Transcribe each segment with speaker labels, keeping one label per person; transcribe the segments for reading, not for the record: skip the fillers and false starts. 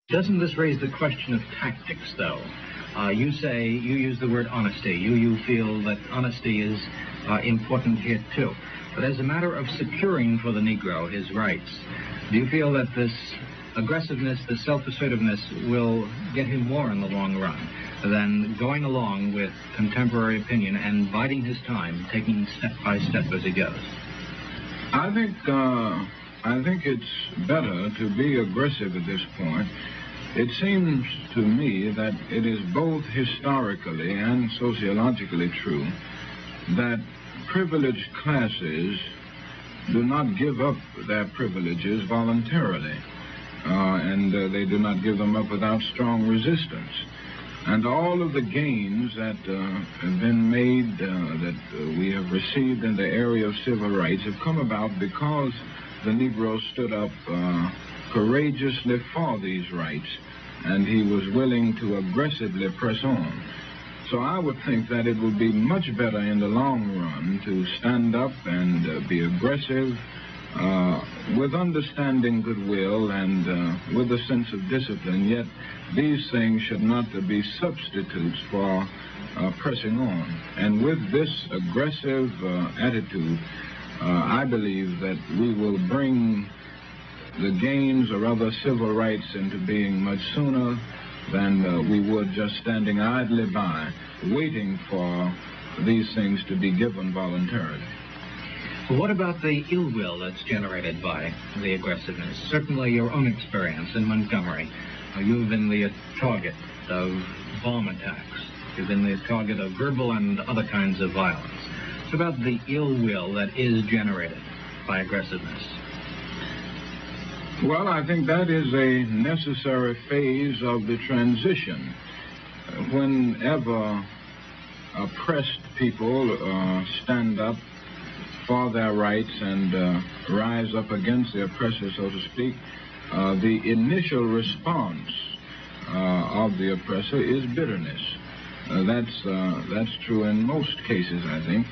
Speaker 1: Doesn't this raise the question of tactics, though? You use the word honesty. You feel that honesty is important here, too. But as a matter of securing for the Negro his rights, do you feel that this aggressiveness, this self-assertiveness will get him more in the long run than going along with contemporary opinion and biding his time, taking step by step as he goes?
Speaker 2: I think it's better to be aggressive at this point. It seems to me that it is both historically and sociologically true that privileged classes do not give up their privileges voluntarily, and they do not give them up without strong resistance. And all of the gains that have been made, that we have received in the area of civil rights have come about because the Negro stood up courageously for these rights, and he was willing to aggressively press on. So I would think that it would be much better in the long run to stand up and be aggressive with understanding goodwill and with a sense of discipline, yet these things should not be substitutes for pressing on. And with this aggressive attitude, I believe that we will bring the gains or other civil rights into being much sooner than we would just standing idly by, waiting for these things to be given voluntarily.
Speaker 1: Well, what about the ill will that's generated by the aggressiveness? Certainly your own experience in Montgomery. You've been the target of bomb attacks. You've been the target of verbal and other kinds of violence. What about the ill will that is generated by aggressiveness?
Speaker 2: Well, I think that is a necessary phase of the transition. Whenever oppressed people stand up for their rights and rise up against the oppressor, so to speak, the initial response of the oppressor is bitterness. That's true in most cases, I think.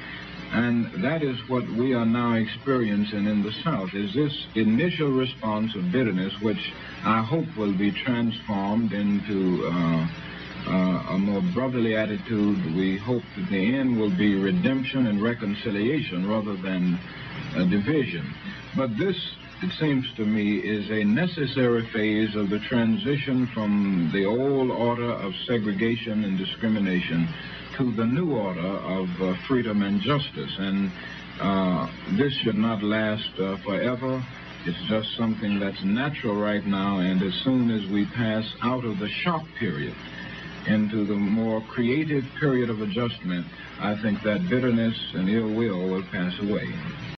Speaker 2: And that is what we are now experiencing in the South, is this initial response of bitterness, which I hope will be transformed into a more brotherly attitude. We hope that the end will be redemption and reconciliation rather than division. But this, it seems to me, is a necessary phase of the transition from the old order of segregation and discrimination to the new order of freedom and justice. And this should not last forever. It's just something that's natural right now, and as soon as we pass out of the shock period into the more creative period of adjustment, I think that bitterness and ill will pass away.